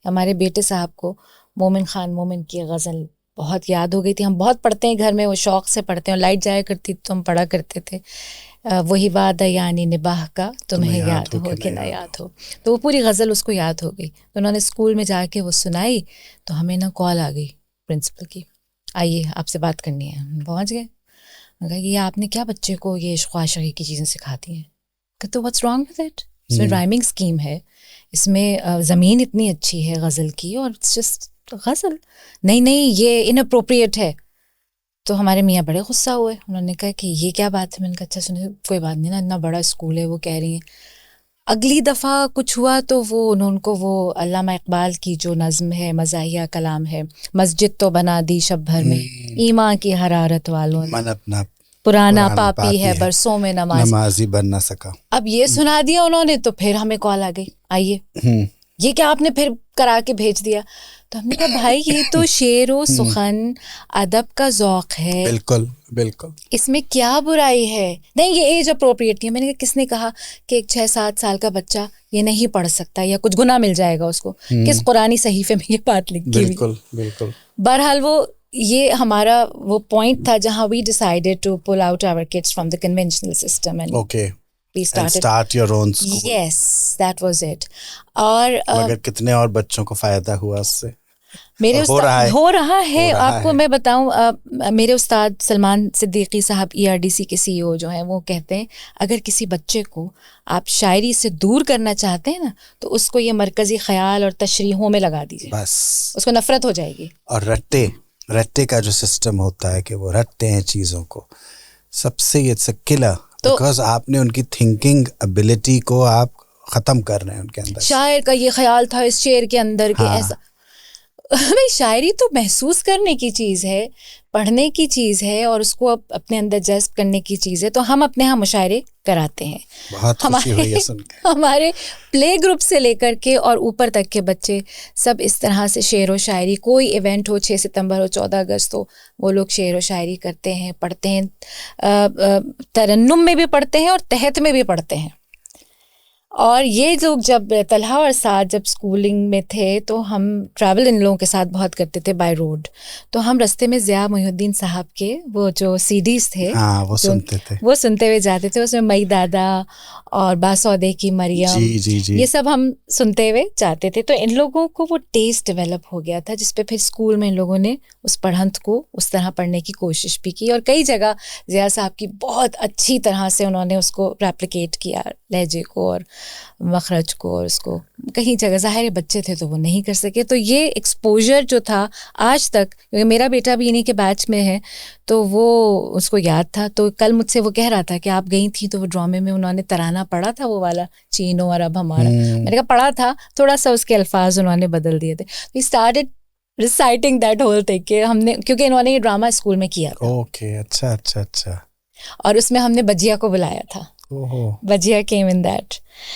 ہمارے بیٹے صاحب کو مومن خان مومن کی غزل بہت یاد ہو گئی تھی. ہم بہت پڑھتے ہیں گھر میں, وہ شوق سے پڑھتے ہیں, اور لائٹ جایا کرتی تو ہم پڑھا کرتے تھے. وہی وعدہ یعنی نباہ کا تمہیں یاد ہو کہ نہ یاد ہو. تو وہ پوری غزل اس کو یاد ہو گئی. تو انہوں نے اسکول میں جا کے وہ سنائی, تو ہمیں نا کال آ گئی پرنسپل کی, آئیے آپ سے بات کرنی ہے. ہم پہنچ گئے. کہا یہ آپ نے کیا بچے کو یہ عشق و عاشقی کی چیزیں سکھاتی ہیں؟ کہ تو واٹس رانگ ود اٹ؟ اس میں رائمنگ اسکیم ہے, اس میں زمین اتنی اچھی ہے غزل کی, اور اٹس جسٹ غزل. نہیں یہ اناپروپریٹ ہے. تو ہمارے میاں بڑے غصہ ہوئے. انہوں نے کہا کہ یہ کیا بات ہے؟ میں نے کہا اچھا سنیں, کوئی بات نہیں نا, اتنا بڑا اسکول ہے, وہ کہہ رہی ہیں. اگلی دفعہ کچھ ہوا تو وہ ان کو وہ علامہ اقبال کی جو نظم ہے, مزاحیہ کلام ہے, مسجد تو بنا دی شب بھر میں ایمان کی حرارت والوں من اپنا پرانا پاپی ہے برسوں میں نمازی بن نہ سکا. اب یہ سنا دیا انہوں نے, تو پھر ہمیں کال آ گئی, آئیے یہ کیا آپ نے پھر کرا کے بھیج دیا. تو ہم نے کہا بھائی یہ تو شعر و سخن ادب کا ذوق ہے, بالکل بالکل, اس میں کیا برائی ہے؟ نہیں یہ ایج اپروپریٹ نہیں ہے. میں نے کہا کس نے کہا کہ ایک 6-7 سال کا بچہ یہ نہیں پڑھ سکتا یا کچھ گناہ مل جائے گا اس کو؟ کس قرآنی صحیفے میں یہ بات لکھی ہوئی؟ بالکل بالکل. بہرحال وہ یہ ہمارا وہ پوائنٹ تھا جہاں we decided to pull out our kids from the conventional system and okay we started. And start your own school. Yes, that was it. اور مگر کتنے اور بچوں کو فائدہ ہوا اس سے؟ میرے ہو رہا ہے. آپ کو میں بتاؤں, میرے استاد سلمان صدیقی صاحب ERDC کے CEO جو ہیں, وہ کہتے ہیں اگر کسی بچے کو آپ شاعری سے دور کرنا چاہتے ہیں نا, تو اس کو یہ مرکزی خیال اور تشریحوں میں لگا دیجیے, بس اس کو نفرت ہو جائے گی. اور رٹے کا جو سسٹم ہوتا ہے کہ وہ رٹتے ہیں چیزوں کو, سب سے یہ سکلا, بیکاز آپ نے ان کی تھنکنگ ابیلٹی کو آپ ختم کر رہے ہیں ان کے اندر. شاعر کا یہ خیال تھا اس شعر کے اندر کہ ایسا. بھائی شاعری تو محسوس کرنے کی چیز ہے, پڑھنے کی چیز ہے, اور اس کو اپنے اندر جذب کرنے کی چیز ہے. تو ہم اپنے یہاں مشاعرے کراتے ہیں. بہت خوشی ہوئی ہے سن کے. ہمارے پلے گروپ سے لے کر کے اور اوپر تک کے بچے سب اس طرح سے شعر و شاعری, کوئی ایونٹ ہو, 6 ستمبر ہو, 14 اگست ہو, وہ لوگ شعر و شاعری کرتے ہیں, پڑھتے ہیں, ترنم میں بھی پڑھتے ہیں اور تحت میں بھی پڑھتے ہیں. اور یہ لوگ جب طلحہ اور سعد جب اسکولنگ میں تھے تو ہم ٹریول ان لوگوں کے ساتھ بہت کرتے تھے بائی روڈ. تو ہم رستے میں ضیاء محی الدین صاحب کے وہ جو CDs تھے وہ سنتے تھے, وہ سنتے ہوئے جاتے تھے. اس میں مئی دادا اور باسودے کی مریم, یہ سب ہم سنتے ہوئے جاتے تھے. تو ان لوگوں کو وہ ٹیسٹ ڈیولپ ہو گیا تھا, جس پہ پھر اسکول میں ان لوگوں نے اس پڑھنت کو اس طرح پڑھنے کی کوشش بھی کی. اور کئی جگہ ضیاء صاحب کی بہت اچھی طرح سے انہوں نے اس کو ریپلیکیٹ کیا, لہجے کو اور مخرج کو, اور اس کو کہیں جگہ ظاہر بچے تھے تو وہ نہیں کر سکے. تو یہ ایکسپوجر جو تھا آج تک, کیونکہ میرا بیٹا بھی انہیں کے بیچ میں ہے, تو وہ اس کو یاد تھا. تو کل مجھ سے وہ کہہ رہا تھا کہ آپ گئی تھیں تو وہ ڈرامے میں انہوں نے ترانہ پڑھا تھا, وہ والا چینو اور اب ہمارا. میں نے کہا پڑھا تھا, تھوڑا سا اس کے الفاظ انہوں نے بدل دیے تھے. We started reciting that whole thing کہ ہم نے, کیونکہ انہوں نے یہ ڈرامہ اسکول میں کیا تھا. اوکے, اچھا اچھا اچھا. اور اس میں ہم نے بجیا کو بلایا تھا, بجیا came in that.